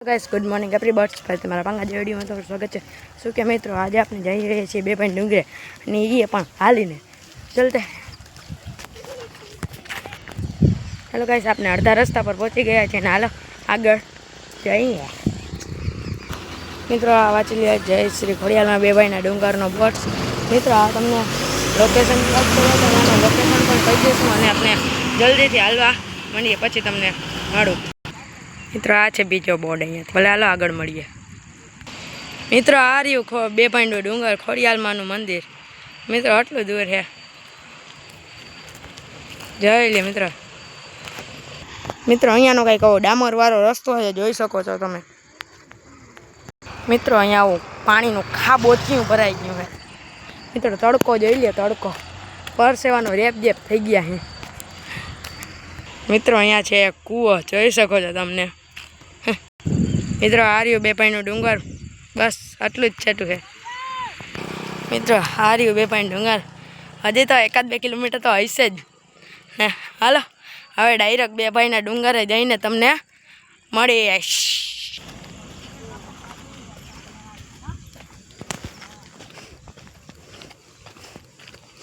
Guys good morning every birds पर તમારા પાંગા વિડીયોમાં તમારું સ્વાગત છે। શું કે મિત્રો આજે આપણે જઈ રહ્યા છીએ 2 પોઈન્ટ ડુંગરે અને એ પણ હાલીને ચલતે। હેલો ગાइस આપણે અડધા રસ્તા પર પહોંચી ગયા છે ને હાલો આગળ જઈએ। મિત્રો આ વાંચી લ્યો જય શ્રી ખોડિયાલમાં 2 ભાઈના ડુંગરનો બોર્ડ। મિત્રો આ તમને લોકેશન પ્લસ કરો તો આનો લોકેશન પણ કહી દઈશું અને આપણે જલ્દીથી હાલવા માંડીએ પછી તમને મળું। મિત્રો આ છે બીજો બોર્ડ અહીંયા ભલે હાલો આગળ મળીએ। મિત્રો આ રહ્યું 2 પોઈન્ટ ડુંગર ખોડિયાલમાંનું મંદિર। મિત્રો આટલું દૂર છે જોઈ લે મિત્રો। મિત્રો અહીંયાનો કંઈક આવો ડામરવાળો રસ્તો છે જોઈ શકો છો તમે। મિત્રો અહીંયા આવું પાણીનું ખાબોચિયું ભરાઈ ગયું છે। મિત્રો તડકો જોઈ લે તડકો પરસેવાનો રેપ જેપ થઈ ગયા છે। મિત્રો અહીંયા છે કૂવો જોઈ શકો છો તમને। મિત્રો આ રહ્યું 2 પોઈન્ટ ડુંગર બસ આટલું જ છેટું છે। મિત્રો આ રહ્યું 2 પોઈન્ટ ડુંગર હજી તો 1-2 કિલોમીટર તો હશે જ ને। હાલો હવે ડાયરેક્ટ 2 ભાઈના ડુંગરે જઈને તમને મળી આવીશ।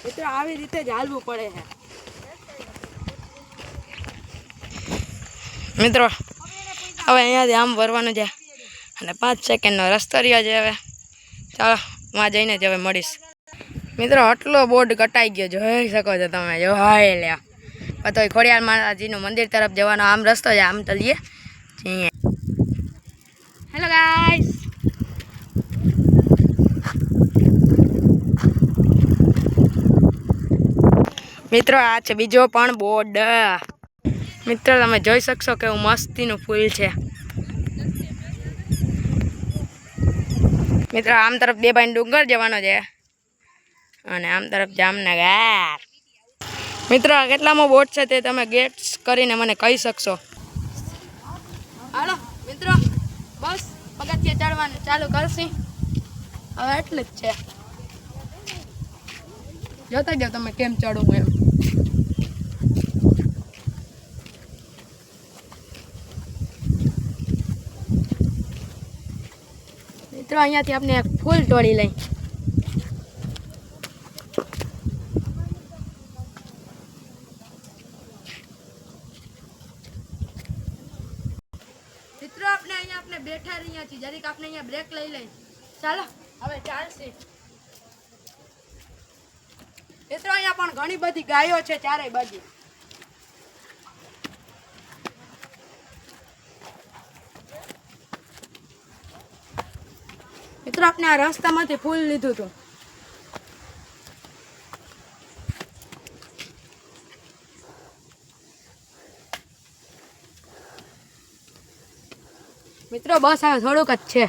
મિત્રો આવી રીતે જ હાલવું પડે છે। મિત્રો હવે અહીંયાથી આમ વરવાનું છે અને 5 સેકન્ડનો રસ્તો રહ્યો છે। હવે ચાલો માં જઈને જ હવે મળીશ। મિત્રો આટલો બોર્ડ કટાઈ ગયો જોઈ શકો છો તમે જોઈ લે। તો ખોડિયાર માતાજીનું મંદિર તરફ જવાનો આમ રસ્તો છે આમ ચલીએ જઈએ। હેલો ગાઈસ મિત્રો આ છે બીજો પણ બોર્ડ। મિત્રો તમે જોઈ શકશો કે એવું મસ્તીનું ફૂલ છે। મિત્રો આમ તરફ 2 પોઈન્ટ ડુંગર જવાનો છે અને આમ તરફ જામનગર। મિત્રો કેટલામાં બોટ છે તે તમે ગેટ્સ કરીને મને કહી શકશો। હાલો મિત્રો બસ પગથિયે ચડવાનું ચાલુ કરશી હવે એટલું જ છે જોતા જાઓ તમે કેમ ચડવું એમ। મિત્રો અહીંયાથી આપણે એક ફૂલ તોડી લઈ। મિત્રો આપણે અહીંયા બેઠા રહ્યા છીએ જરીક આપણે અહીંયા બ્રેક લઈ લઈ ચાલો હવે ચાલશે। મિત્રો અહીંયા પણ ઘણી બધી ગાયો છે ચારે બાજુ। મિત્રો આપણે આ રસ્તામાંથી ફૂલ લીધું હતું। મિત્રો બસ હવે થોડુંક જ છે।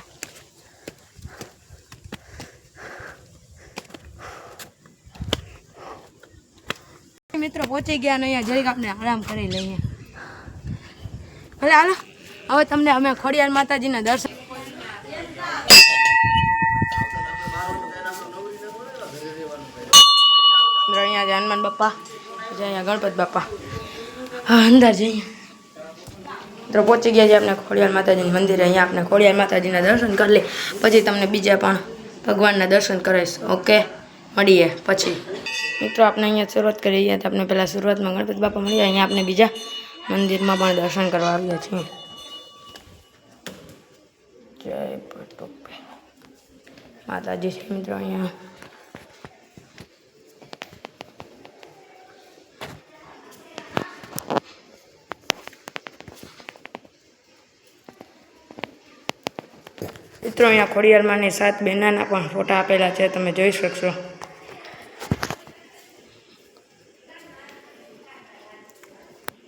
મિત્રો પહોંચી ગયા ને અહીંયા જરીક આપણે આરામ કરી લઈએ ભલે હાલો હવે તમને અમે ખોડિયાર માતાજીના દર્શન અહીંયા હનુમાન બાપા અહીંયા ગણપત બાપા હા અંદર જઈએ। મિત્રો પહોંચી ગયા છે આપણે ખોડિયાર માતાજીનું મંદિર। અહીંયા આપણે ખોડિયાર માતાજીના દર્શન કરી લઈએ પછી તમને બીજા પણ ભગવાનના દર્શન કરાવીશ। ઓકે મળીએ પછી। મિત્રો આપણે અહીંયા શરૂઆત કરી રહ્યા તો આપણે પહેલાં શરૂઆતમાં ગણપત બાપા મળીએ। અહીંયા આપણે બીજા મંદિરમાં પણ દર્શન કરવા આવ્યા છીએ। જય પટોપે માતાજી છે મિત્રો અહીંયા। મિત્રો અહીંયા ખોડિયારમાંની 7 બહેનાના પણ ફોટા આપેલા છે તમે જોઈ શકશો।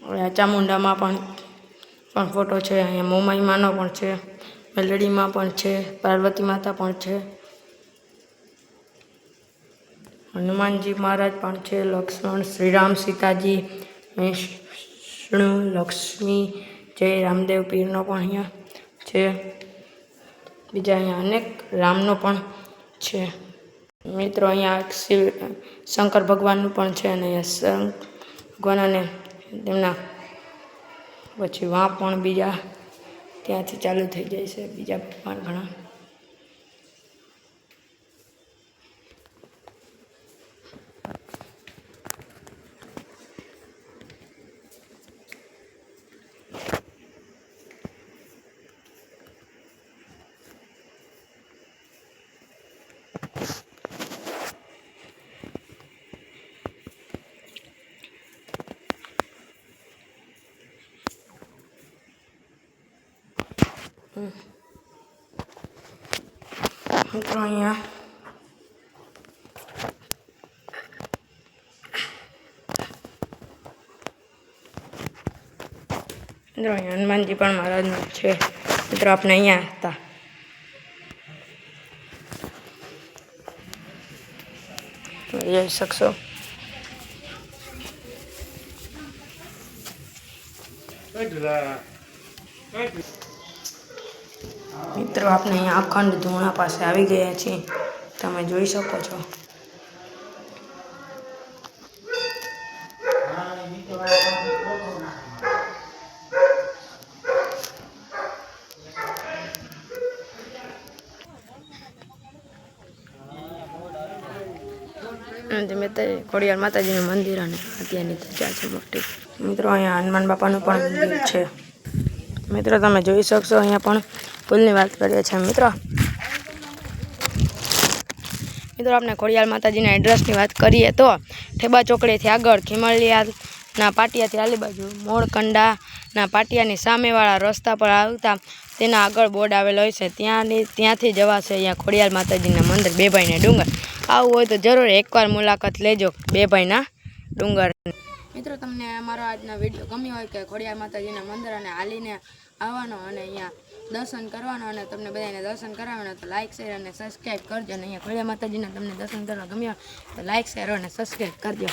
અહીંયા ચામુંડામાં પણ ફોટો છે। અહીંયા મોમાઈમાનો પણ છે, મેલડીમાં પણ છે, પાર્વતી માતા પણ છે, હનુમાનજી મહારાજ પણ છે, લક્ષ્મણ શ્રીરામ સીતાજી વિષ્ણુ લક્ષ્મી જય રામદેવ પીરનો પણ અહીંયા છે। બીજા અહીંયા અનેક રામનો પણ છે। મિત્રો અહીંયા શંકર ભગવાનનું પણ છે અને અહીંયા ભગવાન અને તેમના પછી વાં પણ બીજા ત્યાંથી ચાલુ થઈ જાય છે બીજા પકવાન ઘણા. મિત્રો અહીંયા હનુમાનજી પણ મહારાજનું છે. મિત્રો આપણે અહીંયા હતા. જોઈ શકશો. મિત્રો આપણે અહીંયા અખંડ ધૂણા પાસે આવી ગયા છીએ. તમે જોઈ શકો છો. ખોડિયાર માતાજીનું મંદિર અને અત્યારની ચર્ચા છે મોટી. મિત્રો અહીંયા હનુમાન બાપાનું પણ મંદિર છે. મિત્રો તમે જોઈ શકશો. અહીંયા પણ પુલની વાત કરીએ છીએ. મિત્રો આપણે ખોડિયાર માતાજીના એડ્રેસની વાત કરીએ તો ઠેબા ચોકડીથી આગળ ખીમલિયાના પાટિયાથી આલી બાજુ મોળકંડાના પાટિયાની સામેવાળા રસ્તા પર આવતા તેના આગળ બોર્ડ આવેલો હોય છે. ત્યાંથી જવાશે અહીંયા ખોડિયાર માતાજીના મંદિર બેભાઈને ડુંગર. આવું હોય તો જરૂર એકવાર મુલાકાત લેજો બેભાઈના ડુંગર. મિત્રો તમને અમારો આજનો વિડીયો ગમ્યો હોય કે ખોડિયાર માતાજીના મંદિર અને હાલીને આવવાનો અને અહીંયા દર્શન કરવાનો અને તમને બધાને દર્શન કરાવવાનો તો લાઇક શેર અને સબસ્ક્રાઈબ કરજો. અને અહીંયા ખોડિયાર માતાજીના તમને દર્શન કરવા ગમ્યા તો લાઇક શેર અને સબસ્ક્રાઈબ કરજો.